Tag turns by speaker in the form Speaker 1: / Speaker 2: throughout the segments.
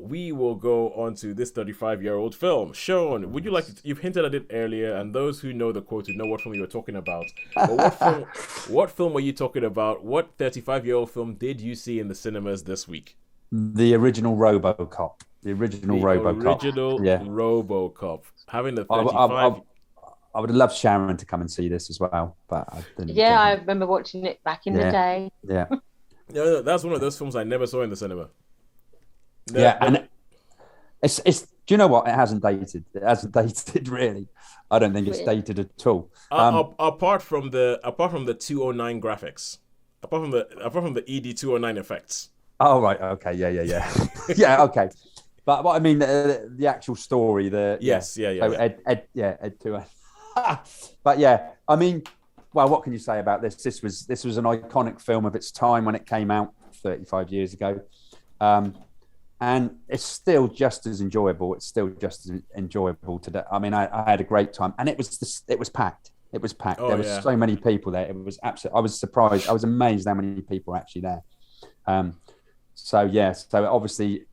Speaker 1: we will go on to this 35-year-old film. Shaun, would you like to? You've hinted at it earlier, and those who know the quote would know what film you were talking about. But what film? What film were you talking about? What 35-year-old film did you see in the cinemas this week?
Speaker 2: The original RoboCop. The original
Speaker 1: The
Speaker 2: RoboCop.
Speaker 1: original
Speaker 2: Yeah.
Speaker 1: RoboCop. Having the
Speaker 2: I, I,
Speaker 1: 35.
Speaker 2: I would have loved Sharon to come and see this as well, but I didn't.
Speaker 3: Yeah, I remember watching it back in the day.
Speaker 2: Yeah.
Speaker 1: No, that's one of those films I never saw in the cinema.
Speaker 2: And it's. Do you know what? It hasn't dated. It hasn't dated really. I don't think it's dated at all.
Speaker 1: Apart from the 209 graphics, apart from the ED 209 effects.
Speaker 2: Oh right, okay, yeah, yeah, okay. But what I mean, the actual story,
Speaker 1: yeah.
Speaker 2: Ed too. But yeah, I mean, well, what can you say about this? This was an iconic film of its time when it came out 35 years ago, and it's still just as enjoyable. It's still just as enjoyable today. I mean, I had a great time, and it was packed. It was packed. There was so many people there. It was absolutely. I was surprised. I was amazed how many people were actually there. So it obviously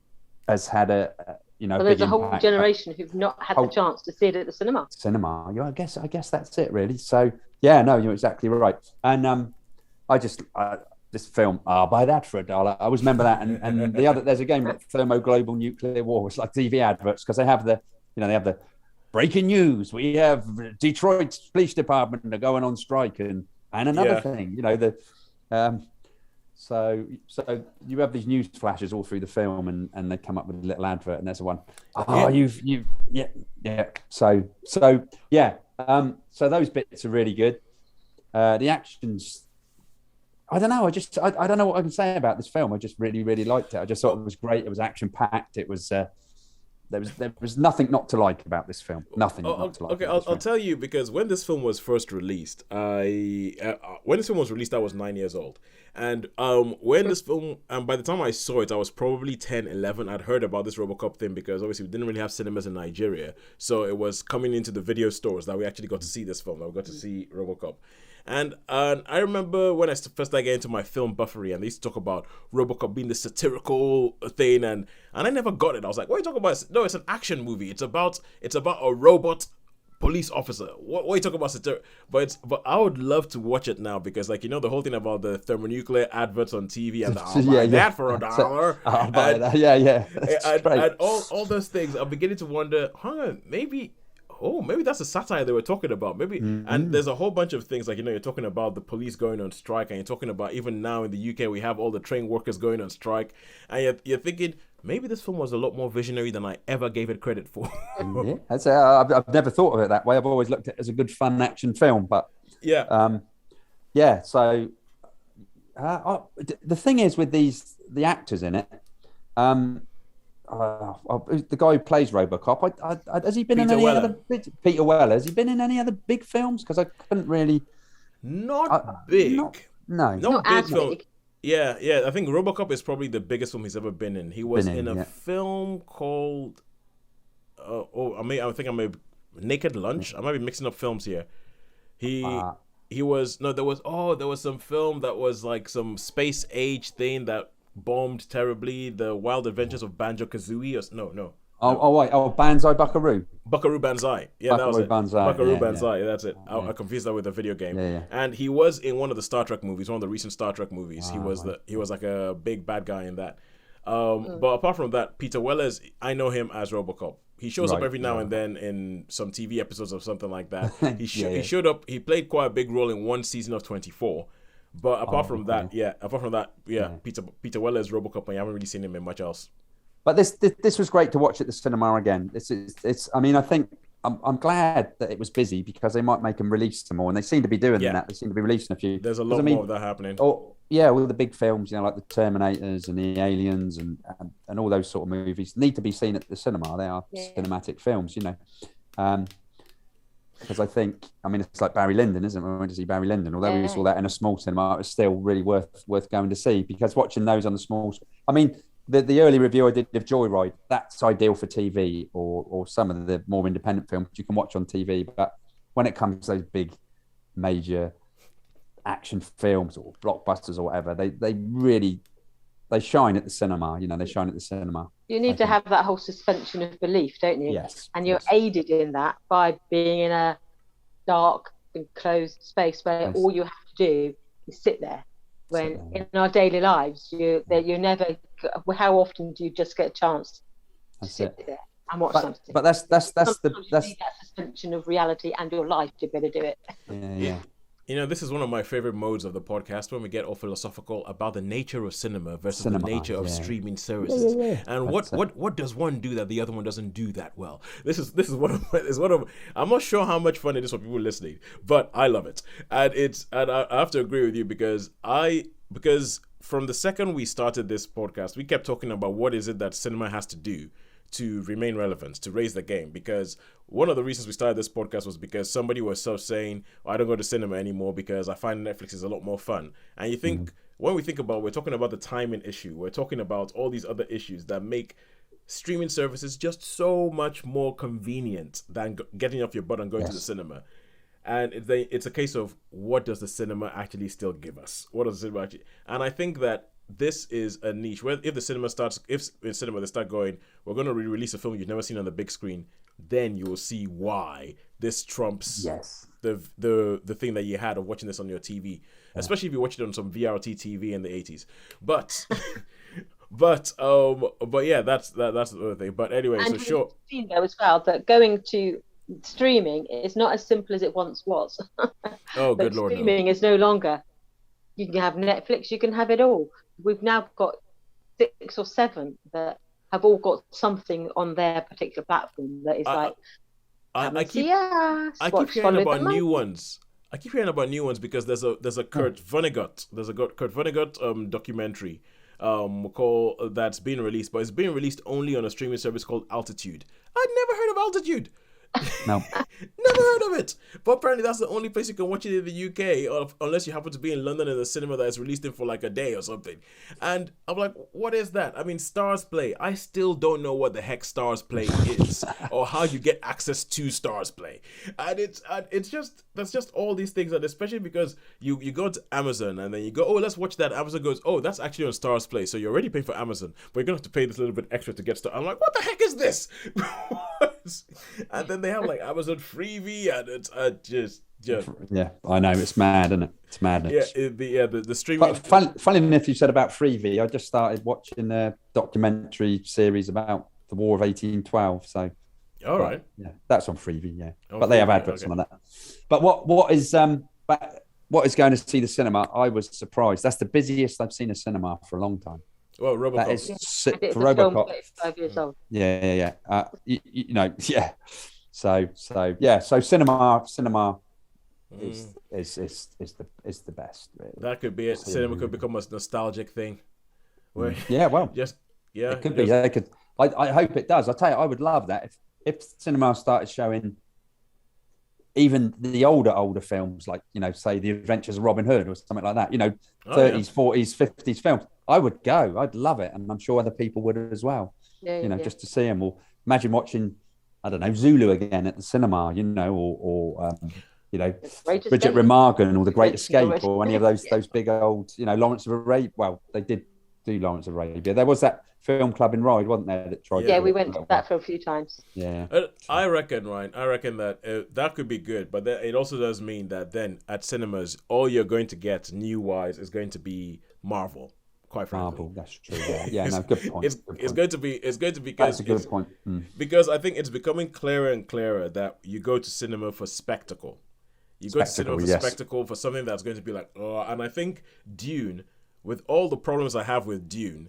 Speaker 2: has had a
Speaker 3: Well, there's a whole generation who've not had the chance to see it at the cinema.
Speaker 2: Yeah, I guess that's it really. So yeah, no, you're exactly right. And this film, I'll buy that for $1. I always remember that. And the other, there's a game like Thermoglobal Nuclear War. It's like TV adverts because they have the breaking news. We have Detroit Police Department are going on strike and another thing. So you have these news flashes all through the film, and they come up with a little advert, and there's one. So those bits are really good. The actions, I don't know. I don't know what I can say about this film. I just really, really liked it. I just thought it was great. It was action packed. It was. There was nothing not to like about this film. Nothing not to like.
Speaker 1: Okay, I'll tell you, because when this film was first released, I was 9 years old, and when this film, and by the time I saw it, I was probably 10, 11. I'd heard about this RoboCop thing because obviously we didn't really have cinemas in Nigeria, so it was coming into the video stores that we actually got to see this film. That we got to see RoboCop. And I remember when I first started getting into my film buffery, and they used to talk about RoboCop being the satirical thing, and I never got it. I was like, what are you talking about? No, it's an action movie. It's about a robot police officer. What are you talking about? But I would love to watch it now because, like, the whole thing about the thermonuclear adverts on TV and I'll buy that for $1.
Speaker 2: I'll buy that. Yeah.
Speaker 1: And all those things. I'm beginning to wonder, maybe that's a satire they were talking about. Maybe, and there's a whole bunch of things like, you're talking about the police going on strike, and you're talking about even now in the UK we have all the train workers going on strike, and you're thinking maybe this film was a lot more visionary than I ever gave it credit for.
Speaker 2: I've never thought of it that way. I've always looked at it as a good fun action film, but So the thing is with the actors in it. The guy who plays RoboCop, has he been in any other? Peter Weller, has he been in any other big films? Because I couldn't really.
Speaker 1: Not big.
Speaker 2: Not
Speaker 1: big film. Big. Yeah. I think RoboCop is probably the biggest film he's ever been in. He was in a film called. I think I may Naked Lunch. I might be mixing up films here. There was some film that was like some space age thing that bombed terribly. The Wild Adventures of Banjo-Kazooie. No.
Speaker 2: Banzai Buckaroo.
Speaker 1: Buckaroo Banzai. Yeah, that was it. Buckaroo Banzai. That's it. I confused that with a video game.
Speaker 2: Yeah.
Speaker 1: And he was in one of the Star Trek movies, one of the recent Star Trek movies. He was like a big bad guy in that. But apart from that, Peter Weller's, I know him as RoboCop. He shows up every now and then in some TV episodes or something like that. He showed up. He played quite a big role in one season of 24. But apart from that, Peter Weller's RoboCop, and you haven't really seen him in much else.
Speaker 2: But this was great to watch at the cinema again. I mean, I think I'm glad that it was busy because they might make them release some more, and they seem to be doing that. They seem to be releasing a few.
Speaker 1: There's a lot more of that happening.
Speaker 2: All the big films, like the Terminators and the Aliens and all those sort of movies need to be seen at the cinema. They are cinematic films, Because I think, it's like Barry Lyndon, isn't it? We went to see Barry Lyndon. Although we saw that in a small cinema, it was still really worth going to see because watching those on the small. The early review I did of Joyride, that's ideal for TV or some of the more independent films you can watch on TV. But when it comes to those big, major action films or blockbusters or whatever, they shine at the cinema. They shine at the cinema.
Speaker 3: You need to have that whole suspension of belief, don't you?
Speaker 2: Yes.
Speaker 3: And you're aided in that by being in a dark and closed space where all you have to do is sit there. When in our daily lives, you're never. How often do you just get a chance to sit there and watch something?
Speaker 2: But that's
Speaker 3: you need that suspension of reality and your life to be able to do it.
Speaker 2: Yeah.
Speaker 1: You know, this is one of my favorite modes of the podcast when we get all philosophical about the nature of cinema versus the nature of streaming services. And what does one do that the other one doesn't do that well? This is one of I'm not sure how much fun it is for people listening, but I love it. And I have to agree with you because from the second we started this podcast, we kept talking about what is it that cinema has to do to remain relevant, to raise the game. Because one of the reasons we started this podcast was because somebody was saying, I don't go to cinema anymore because I find Netflix is a lot more fun. And you think, when we think about, we're talking about the timing issue, we're talking about all these other issues that make streaming services just so much more convenient than getting off your butt and going to the cinema. And it's a case of, what does the cinema actually still give us? What does the cinema actually... And I think that this is a niche where if in cinema they start going, we're going to re-release a film you've never seen on the big screen, then you will see why this trumps the thing that you had of watching this on your TV, especially if you watch it on some VRT TV in the 80s. But yeah, that's the other thing. But anyway,
Speaker 3: and
Speaker 1: so sure.
Speaker 3: Seen though as well that going to streaming is not as simple as it once was.
Speaker 1: Oh, good Lord!
Speaker 3: Streaming is no longer. You can have Netflix. You can have it all. We've now got 6 or 7 that have all got something on their particular platform that is
Speaker 1: I keep hearing about new ones. I keep hearing about new ones because there's a Kurt Vonnegut documentary called that's being released, but it's being released only on a streaming service called Altitude. I'd never heard of Altitude.
Speaker 2: No.
Speaker 1: Never heard of it. But apparently that's the only place you can watch it in the UK, unless you happen to be in London in a cinema that is released in for like a day or something. And I'm like, what is that? I mean, Stars Play. I still don't know what the heck Stars Play is or how you get access to Stars Play. And it's just all these things, and especially because you go to Amazon and then you go, oh, let's watch that. Amazon goes, oh, that's actually on Stars Play. So you're already paying for Amazon, but you're gonna have to pay this little bit extra to get started. I'm like, what the heck is this? And then they have like Amazon Freebie, and it's just
Speaker 2: yeah, I know, it's mad, isn't it? It's madness.
Speaker 1: The streaming.
Speaker 2: Funny enough, you said about Freebie. I just started watching a documentary series about the War of 1812. So,
Speaker 1: all right,
Speaker 2: yeah, that's on Freebie. Yeah,
Speaker 1: oh,
Speaker 2: but they have adverts on that. But what is going to see the cinema? I was surprised. That's the busiest I've seen a cinema for a long time.
Speaker 1: Well, RoboCop.
Speaker 2: That is for
Speaker 3: RoboCop. 35 years old.
Speaker 2: Yeah. You know, yeah. So cinema is the best. Really.
Speaker 1: That could be it. Cinema could become a nostalgic thing. Where
Speaker 2: it could be. They could. I hope it does. I tell you, I would love that if cinema started showing even the older films, like, you know, say The Adventures of Robin Hood or something like that. You know, 30s, 40s, 50s films. I would go. I'd love it, and I'm sure other people would as well. Just to see them. Or imagine watching, I don't know, Zulu again at the cinema. You know, or you know, Bridget Remagen or The Great Escape or any of those big old, you know, Lawrence of Arabia. Well, they did do Lawrence of Arabia. There was that film club in Ride, wasn't there, that tried?
Speaker 3: Yeah, we went to that for a few times.
Speaker 2: Yeah,
Speaker 1: I reckon, Ryan. I reckon that that could be good, but it also does mean that then at cinemas, all you're going to get new wise is going to be Marvel. Quite frankly,
Speaker 2: Marvel. That's true. Yeah, no, good point.
Speaker 1: It's going to be because
Speaker 2: that's a good point.
Speaker 1: Because I think it's becoming clearer and clearer that you go to cinema for spectacle. You go to cinema for spectacle, for something that's going to be like, oh, and I think Dune, with all the problems I have with Dune,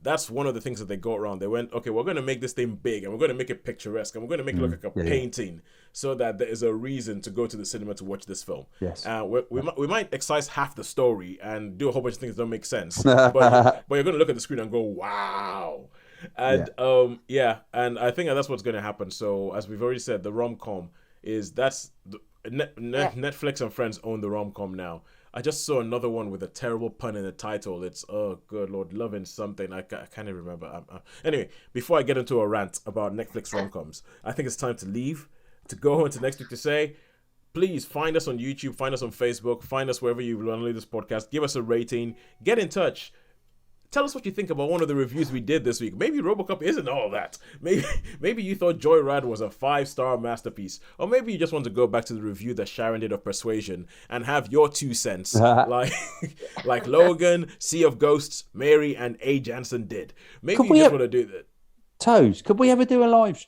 Speaker 1: that's one of the things that they got around. They went, okay, we're going to make this thing big, and we're going to make it picturesque, and we're going to make it look like a painting, so that there is a reason to go to the cinema to watch this film.
Speaker 2: Yes.
Speaker 1: We might excise half the story and do a whole bunch of things that don't make sense, but you're going to look at the screen and go, wow. And and I think that's what's going to happen. So as we've already said, the rom-com is Netflix and Friends own the rom-com now. I just saw another one with a terrible pun in the title. It's, oh, good Lord, Loving Something. I can't even remember. Anyway, before I get into a rant about Netflix rom-coms, I think it's time to leave, to go on to next week, to say, please find us on YouTube, find us on Facebook, find us wherever you download this podcast, give us a rating, get in touch. tell us what you think about one of the reviews we did this week. Maybe RoboCop isn't all that. Maybe you thought Joyride was a 5-star masterpiece, or maybe you just want to go back to the review that Sharon did of Persuasion and have your 2 cents, like Logan, Sea of Ghosts, Mary, and A. Jansen did. Maybe you just want to do that.
Speaker 2: Toes, could we ever do a live stream?